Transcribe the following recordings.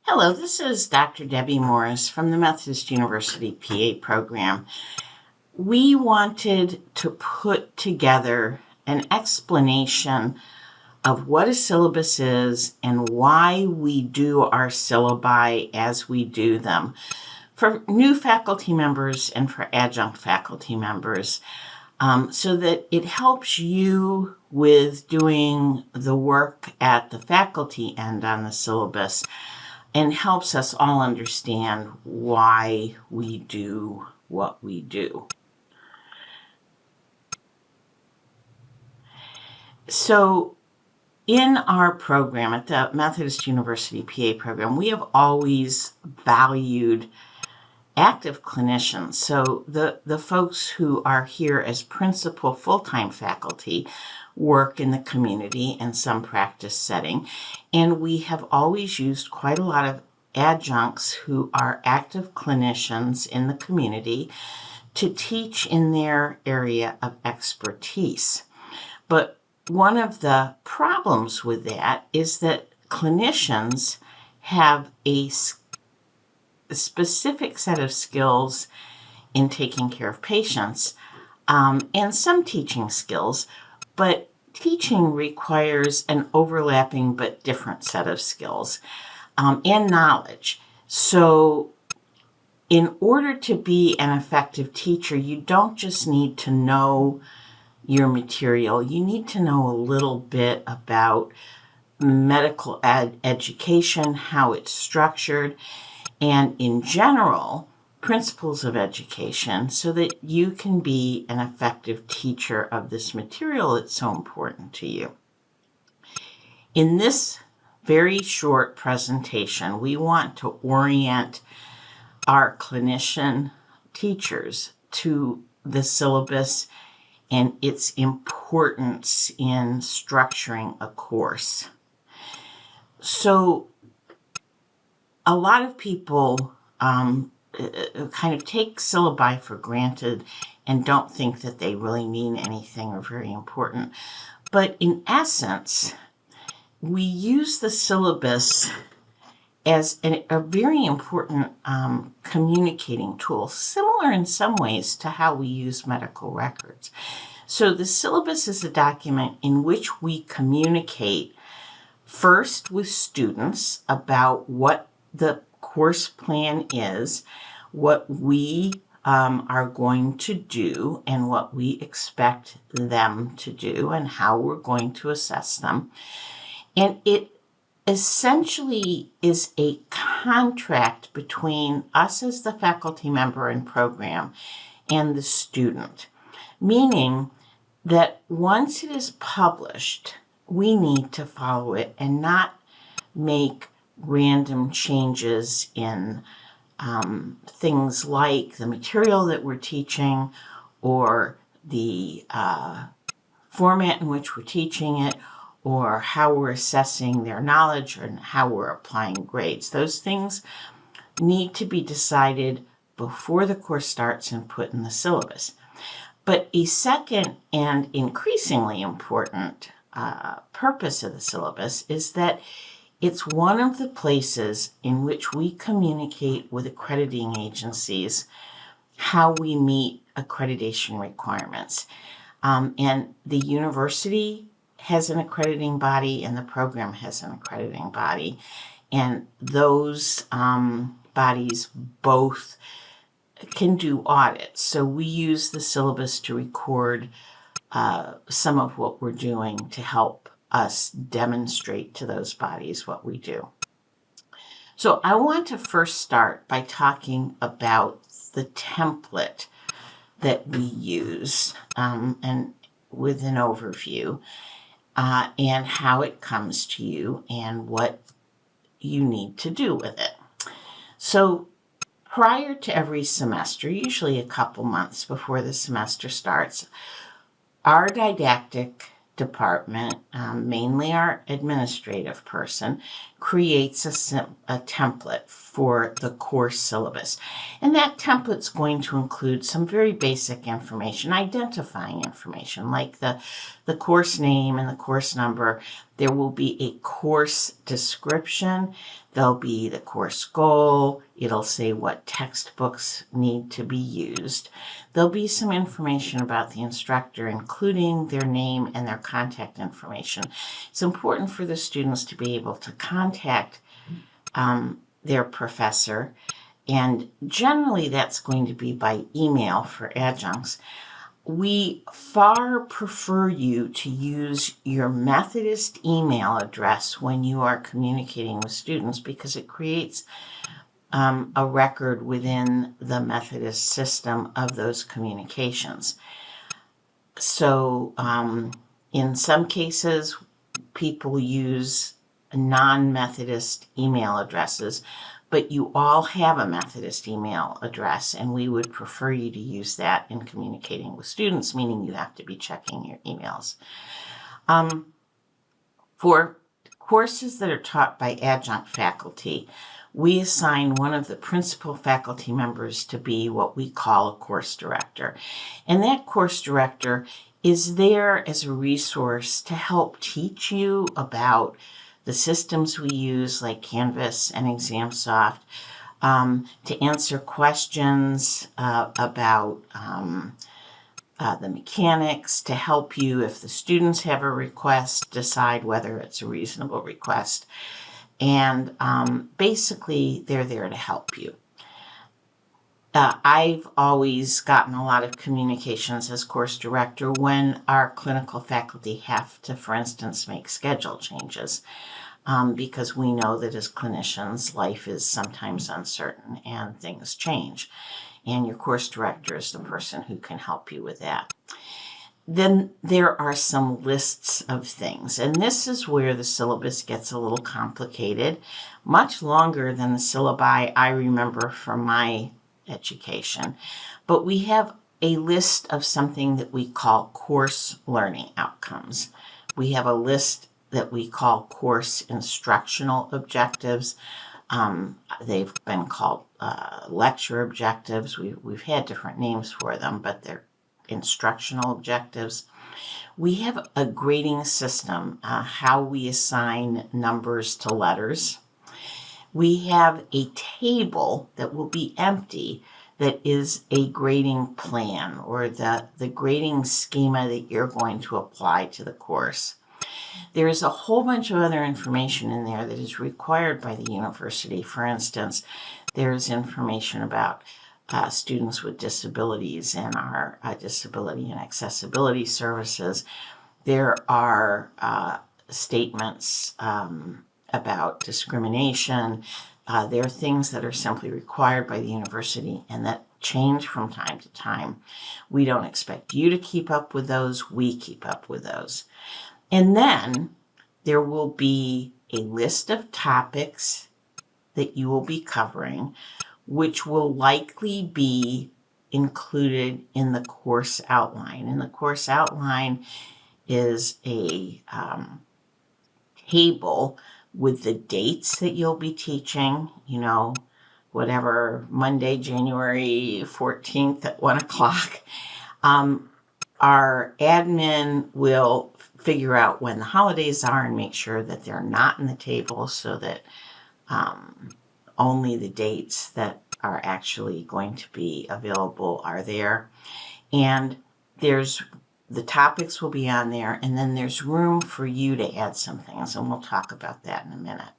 Hello, this is Dr. Debbie Morris from the Methodist University PA program. We wanted to put together an explanation of what a syllabus is and why we do our syllabi as we do them for new faculty members and for adjunct faculty members, so that it helps you with doing the work at the faculty end on the syllabus and helps us all understand why we do what we do. So in our program at the Methodist University PA program, we have always valued active clinicians. So the folks who are here as principal full-time faculty work in the community in some practice setting. And we have always used quite a lot of adjuncts who are active clinicians in the community to teach in their area of expertise. But one of the problems with that is that clinicians have a specific set of skills in taking care of patients, and some teaching skills, but teaching requires an overlapping but different set of skills and knowledge. So in order to be an effective teacher, you don't just need to know your material. You need to know a little bit about medical education, how it's structured, and in general, principles of education, so that you can be an effective teacher of this material that's so important to you. In this very short presentation, we want to orient our clinician teachers to the syllabus and its importance in structuring a course. So a lot of people kind of take syllabi for granted and don't think that they really mean anything or very important. But in essence, we use the syllabus as a very important communicating tool, similar in some ways to how we use medical records. So the syllabus is a document in which we communicate first with students about what the course plan is, what we are going to do and what we expect them to do and how we're going to assess them. And it essentially is a contract between us as the faculty member and program and the student, meaning that once it is published, we need to follow it and not make random changes in things like the material that we're teaching or the format in which we're teaching it or how we're assessing their knowledge and how we're applying grades. Those things need to be decided before the course starts and put in the syllabus. But a second and increasingly important purpose of the syllabus is that it's one of the places in which we communicate with accrediting agencies how we meet accreditation requirements. And the university has an accrediting body and the program has an accrediting body. And those bodies both can do audits. So we use the syllabus to record some of what we're doing to help us demonstrate to those bodies what we do. So I want to first start by talking about the template that we use and with an overview and how it comes to you and what you need to do with it. So prior to every semester, usually a couple months before the semester starts, our didactic department, mainly our administrative person, creates a template for the course syllabus. And that template's going to include some very basic information, identifying information, like the the course name and the course number. There will be a course description. There'll be the course goal. It'll say what textbooks need to be used. There'll be some information about the instructor, including their name and their contact information. It's important for the students to be able to contact their professor, and generally that's going to be by email for adjuncts. We far prefer you to use your Methodist email address when you are communicating with students, because it creates a record within the Methodist system of those communications. So in some cases, people use non-Methodist email addresses, but you all have a Methodist email address, and we would prefer you to use that in communicating with students, meaning you have to be checking your emails. For courses that are taught by adjunct faculty, we assign one of the principal faculty members to be what we call a course director. And that course director is there as a resource to help teach you about the systems we use, like Canvas and ExamSoft, to answer questions about the mechanics, to help you, if the students have a request, decide whether it's a reasonable request. And basically, they're there to help you. I've always gotten a lot of communications as course director when our clinical faculty have to, for instance, make schedule changes, because we know that as clinicians, life is sometimes uncertain and things change. And your course director is the person who can help you with that. Then there are some lists of things, and this is where the syllabus gets a little complicated, much longer than the syllabi I remember from my education. But we have a list of something that we call course learning outcomes. We have a list that we call course instructional objectives. They've been called lecture objectives. We've had different names for them, but they're instructional objectives. We have a grading system, how we assign numbers to letters. We have a table that will be empty that is a grading plan, or the grading schema that you're going to apply to the course. There is a whole bunch of other information in there that is required by the university. For instance, there's information about students with disabilities and our disability and accessibility services. There are statements about discrimination. There are things that are simply required by the university and that change from time to time. We don't expect you to keep up with those. We keep up with those. And then there will be a list of topics that you will be covering, which will likely be included in the course outline. And the course outline is a table with the dates that you'll be teaching, whatever, Monday, January 14th at 1 o'clock. Our admin will figure out when the holidays are and make sure that they're not in the table, so that only the dates that are actually going to be available are there. And the topics will be on there, and then there's room for you to add some things, and we'll talk about that in a minute.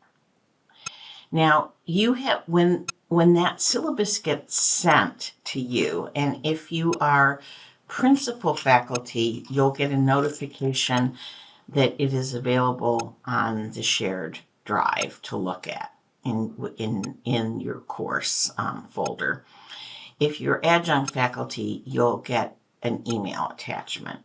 Now, you have, when that syllabus gets sent to you, and if you are principal faculty, you'll get a notification that it is available on the shared drive to look at in your course folder. If you're adjunct faculty, you'll get an email attachment.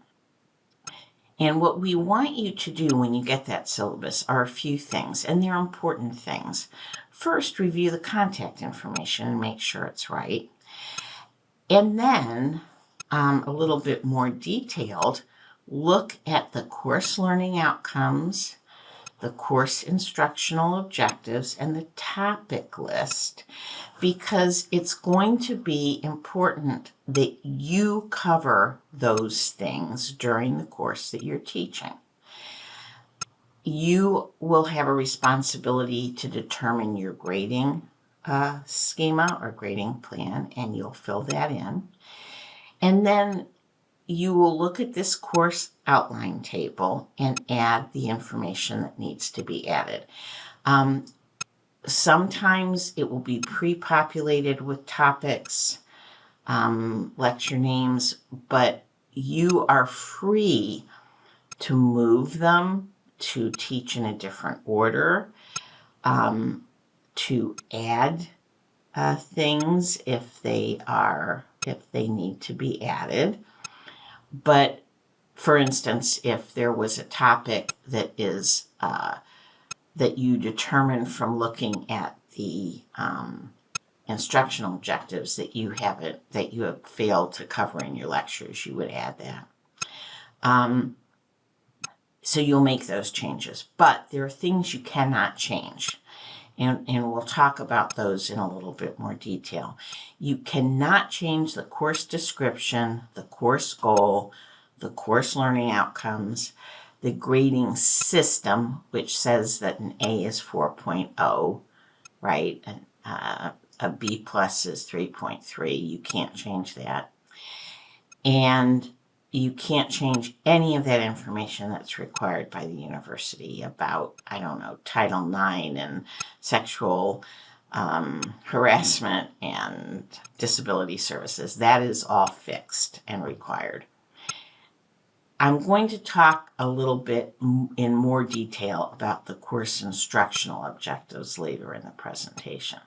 And what we want you to do when you get that syllabus are a few things, and they're important things. First, review the contact information and make sure it's right. And then, a little bit more detailed, look at the course learning outcomes, the course instructional objectives, and the topic list, because it's going to be important that you cover those things during the course that you're teaching. You will have a responsibility to determine your grading schema or grading plan, and you'll fill that in. And then you will look at this course outline table and add the information that needs to be added. Sometimes it will be pre-populated with topics, lecture names, but you are free to move them, to teach in a different order, to add things if they need to be added. But for instance, if there was a topic that is that you determine from looking at the instructional objectives that you have failed to cover in your lectures, you would add that. So you'll make those changes, but there are things you cannot change. And we'll talk about those in a little bit more detail. You cannot change the course description, the course goal, the course learning outcomes, the grading system, which says that an A is 4.0, right? And a B plus is 3.3. You can't change that. And you can't change any of that information that's required by the university about, I don't know, Title IX and sexual harassment and disability services. That is all fixed and required. I'm going to talk a little bit in more detail about the course instructional objectives later in the presentation.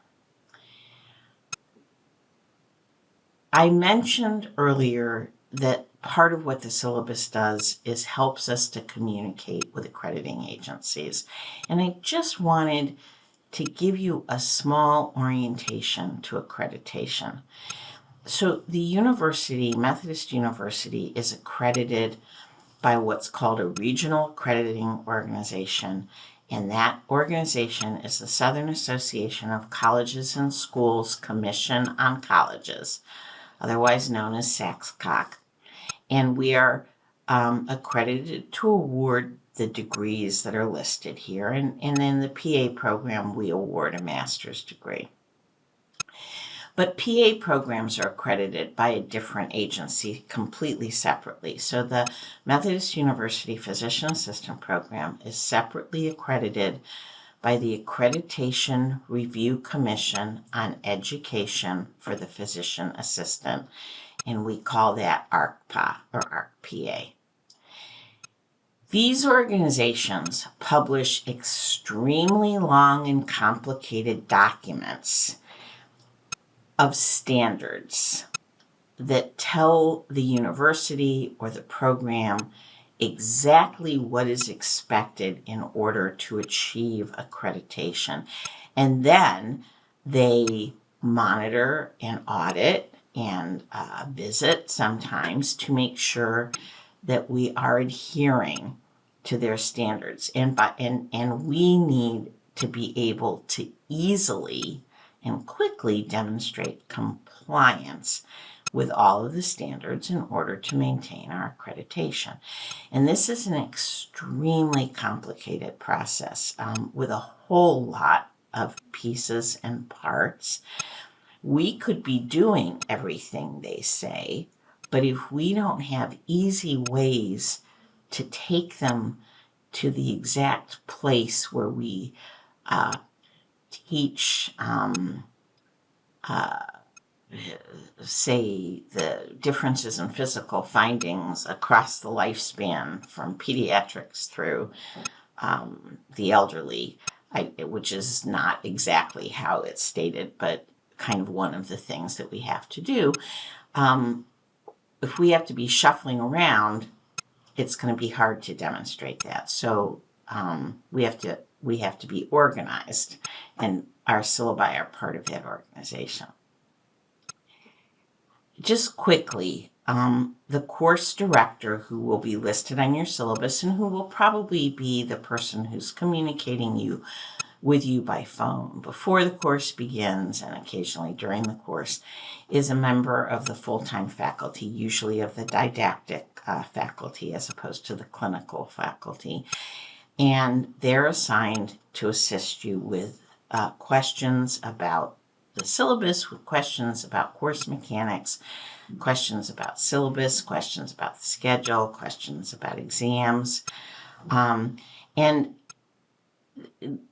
I mentioned earlier that part of what the syllabus does is helps us to communicate with accrediting agencies. And I just wanted to give you a small orientation to accreditation. So the university, Methodist University, is accredited by what's called a regional accrediting organization. And that organization is the Southern Association of Colleges and Schools Commission on Colleges, otherwise known as SACSCOC. And we are accredited to award the degrees that are listed here. And in the PA program, we award a master's degree. But PA programs are accredited by a different agency completely separately. So the Methodist University Physician Assistant Program is separately accredited by the Accreditation Review Commission on Education for the Physician Assistant, and we call that ARCPA or ARCPA. These organizations publish extremely long and complicated documents of standards that tell the university or the program exactly what is expected in order to achieve accreditation. And then they monitor and audit and visit sometimes to make sure that we are adhering to their standards. And we need to be able to easily and quickly demonstrate compliance with all of the standards in order to maintain our accreditation. And this is an extremely complicated process with a whole lot of pieces and parts. We could be doing everything they say, but if we don't have easy ways to take them to the exact place where we teach, say, the differences in physical findings across the lifespan from pediatrics through the elderly, which is not exactly how it's stated, but kind of one of the things that we have to do. If we have to be shuffling around, it's going to be hard to demonstrate that. So we have to be organized, and our syllabi are part of that organization. just quickly, the course director, who will be listed on your syllabus and who will probably be the person who's communicating with you by phone before the course begins and occasionally during the course, is a member of the full-time faculty, usually of the didactic faculty as opposed to the clinical faculty. And they're assigned to assist you with questions about the syllabus, with questions about course mechanics, questions about syllabus, questions about the schedule, questions about exams. And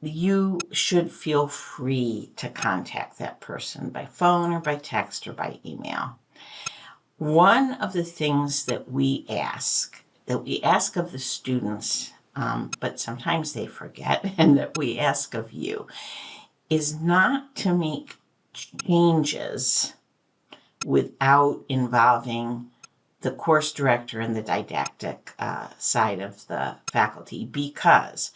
you should feel free to contact that person by phone or by text or by email. One of the things that we ask of the students, but sometimes they forget, and that we ask of you, is not to make changes without involving the course director and the didactic side of the faculty, because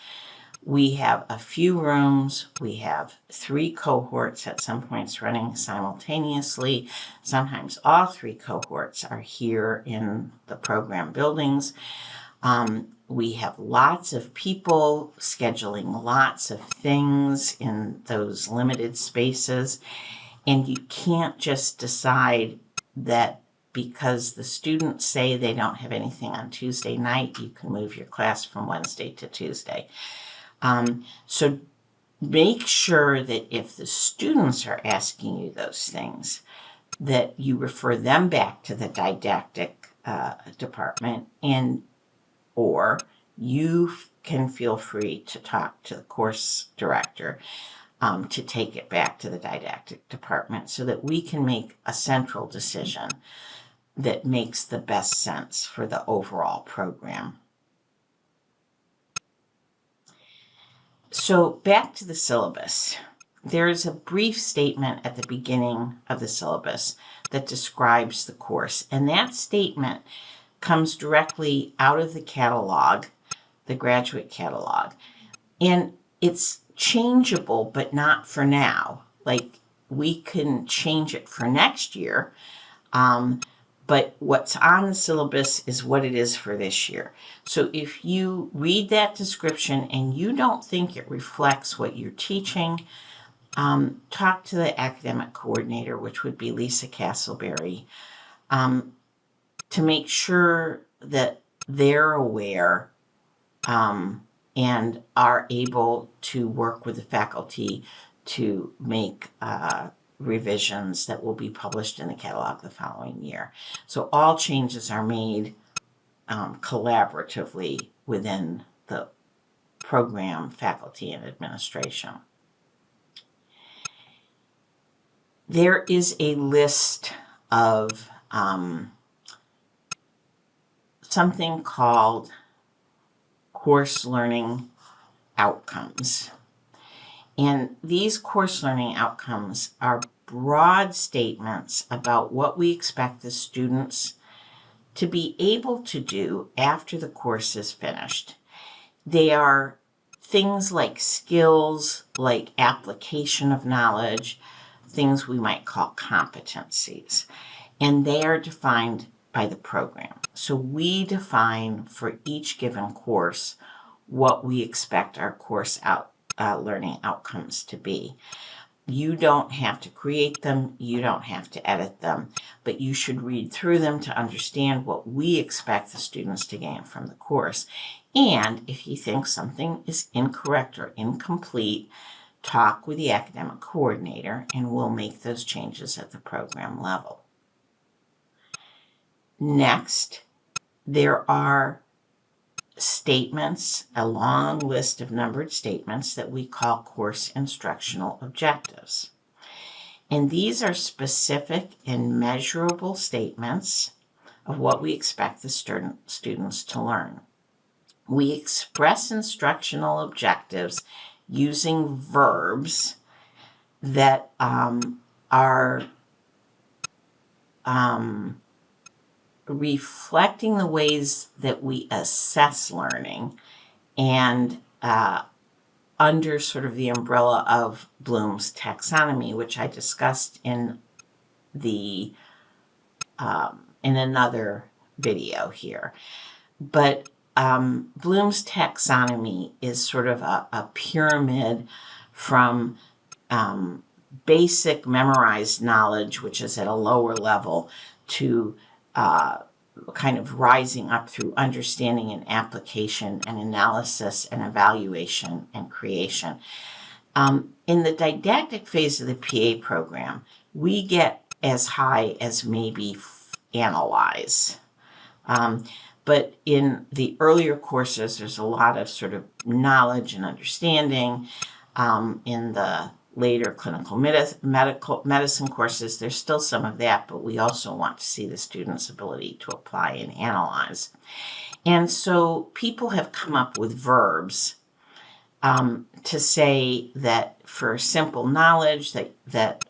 we have a few rooms, we have 3 cohorts at some points running simultaneously. Sometimes all 3 cohorts are here in the program buildings. We have lots of people scheduling lots of things in those limited spaces, and you can't just decide that because the students say they don't have anything on Tuesday night, you can move your class from Wednesday to Tuesday. So make sure that if the students are asking you those things, that you refer them back to the didactic department, or you can feel free to talk to the course director to take it back to the didactic department so that we can make a central decision that makes the best sense for the overall program. So back to the syllabus. There's a brief statement at the beginning of the syllabus that describes the course, and that statement comes directly out of the catalog, the graduate catalog, and it's changeable, but not for now. Like, we can change it for next year, but what's on the syllabus is what it is for this year. So if you read that description and you don't think it reflects what you're teaching, talk to the academic coordinator, which would be Lisa Castleberry, to make sure that they're aware and are able to work with the faculty to make revisions that will be published in the catalog the following year. So all changes are made collaboratively within the program, faculty, and administration. There is a list of something called course learning outcomes. And these course learning outcomes are broad statements about what we expect the students to be able to do after the course is finished. They are things like skills, like application of knowledge, things we might call competencies, and they are defined by the program. So we define for each given course what we expect our course learning outcomes to be. You don't have to create them, you don't have to edit them, but you should read through them to understand what we expect the students to gain from the course. And if you think something is incorrect or incomplete, talk with the academic coordinator and we'll make those changes at the program level. Next, there are statements, a long list of numbered statements that we call course instructional objectives. And these are specific and measurable statements of what we expect the students to learn. We express instructional objectives using verbs that are reflecting the ways that we assess learning, and under sort of the umbrella of Bloom's taxonomy, which I discussed in the in another video here. But Bloom's taxonomy is sort of a pyramid from basic memorized knowledge, which is at a lower level, to kind of rising up through understanding and application and analysis and evaluation and creation. In the didactic phase of the PA program, we get as high as maybe analyze. But in the earlier courses, there's a lot of sort of knowledge and understanding. In the later clinical medicine courses, there's still some of that, but we also want to see the student's ability to apply and analyze. And so people have come up with verbs to say that for simple knowledge, that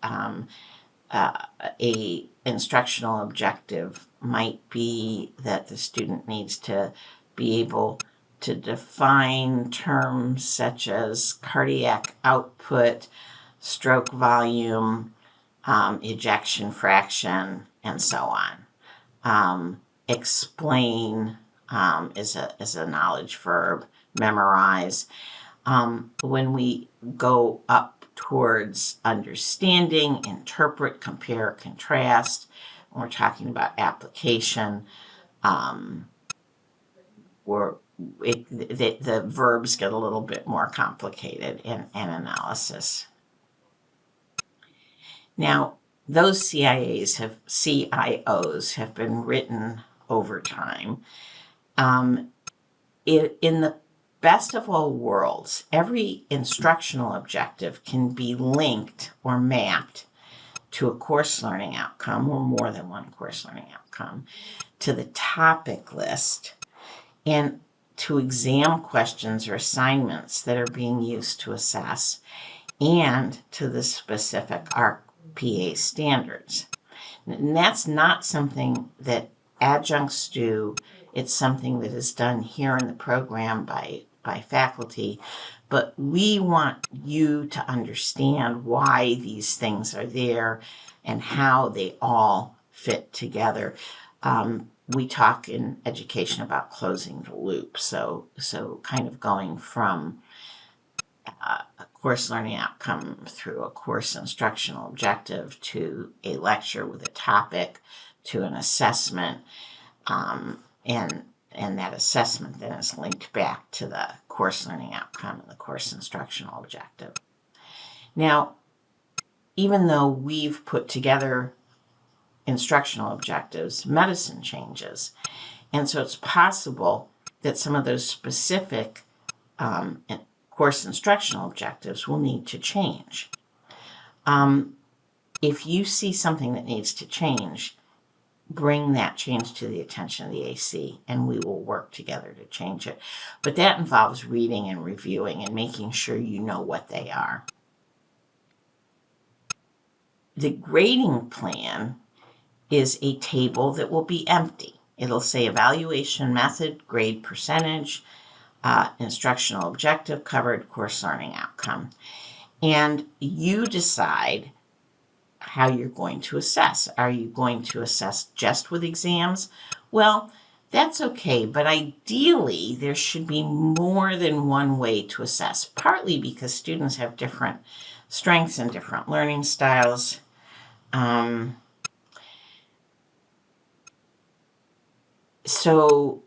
a instructional objective might be that the student needs to be able to define terms such as cardiac output, stroke volume, ejection fraction, and so on. Explain is a knowledge verb. Memorize. When we go up towards understanding, interpret, compare, contrast, when we're talking about application, the verbs get a little bit more complicated in analysis. Now, those CIOs have been written over time. In the best of all worlds, every instructional objective can be linked or mapped to a course learning outcome, or more than one course learning outcome, to the topic list, and to exam questions or assignments that are being used to assess, and to the specific RPA standards. And that's not something that adjuncts do. It's something that is done here in the program by faculty, but we want you to understand why these things are there and how they all fit together. We talk in education about closing the loop, so kind of going from a course learning outcome through a course instructional objective to a lecture with a topic to an assessment, and that assessment then is linked back to the course learning outcome and the course instructional objective. Now, even though we've put together instructional objectives, medicine changes, and so it's possible that some of those specific course instructional objectives will need to change. If you see something that needs to change, bring that change to the attention of the AC, and we will work together to change it. But that involves reading and reviewing and making sure you know what they are. The grading plan is a table that will be empty. It'll say evaluation method, grade percentage, instructional objective covered, course learning outcome. And you decide how you're going to assess. Are you going to assess just with exams? Well, that's okay, but ideally there should be more than one way to assess, partly because students have different strengths and different learning styles. So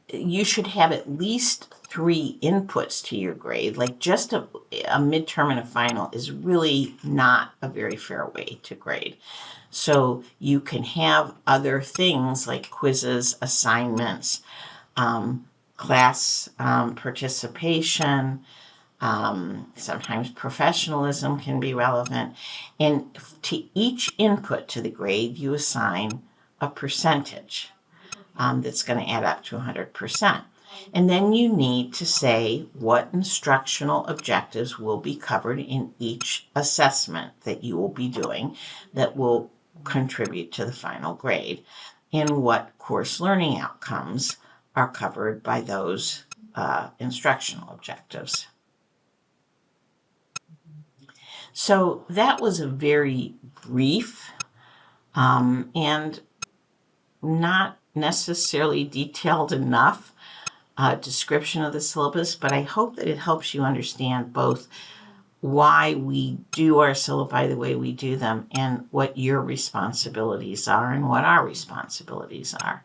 you should have at least 3 inputs to your grade. Like just a midterm and a final is really not a very fair way to grade. So you can have other things like quizzes, assignments, class participation, sometimes professionalism can be relevant. And to each input to the grade, you assign a percentage that's going to add up to 100%. And then you need to say what instructional objectives will be covered in each assessment that you will be doing that will contribute to the final grade, and what course learning outcomes are covered by those instructional objectives. So that was a very brief and not necessarily detailed enough description of the syllabus, but I hope that it helps you understand both why we do our syllabi the way we do them and what your responsibilities are and what our responsibilities are.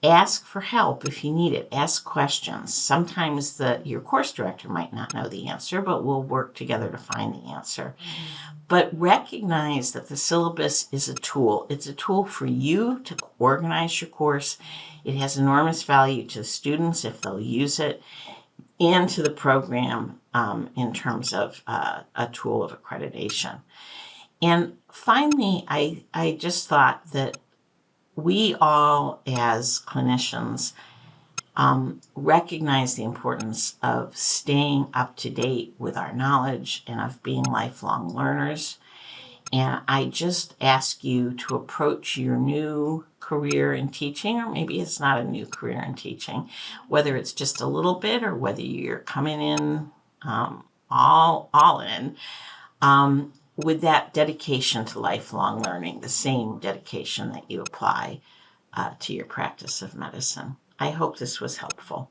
Ask for help if you need it. Ask questions. Sometimes your course director might not know the answer, but we'll work together to find the answer. But recognize that the syllabus is a tool. It's a tool for you to organize your course. It has enormous value to the students if they'll use it, and to the program in terms of a tool of accreditation. And finally, I just thought that we all, as clinicians, recognize the importance of staying up to date with our knowledge and of being lifelong learners. And I just ask you to approach your new career in teaching, or maybe it's not a new career in teaching, whether it's just a little bit or whether you're coming in all in, with that dedication to lifelong learning, the same dedication that you apply to your practice of medicine. I hope this was helpful.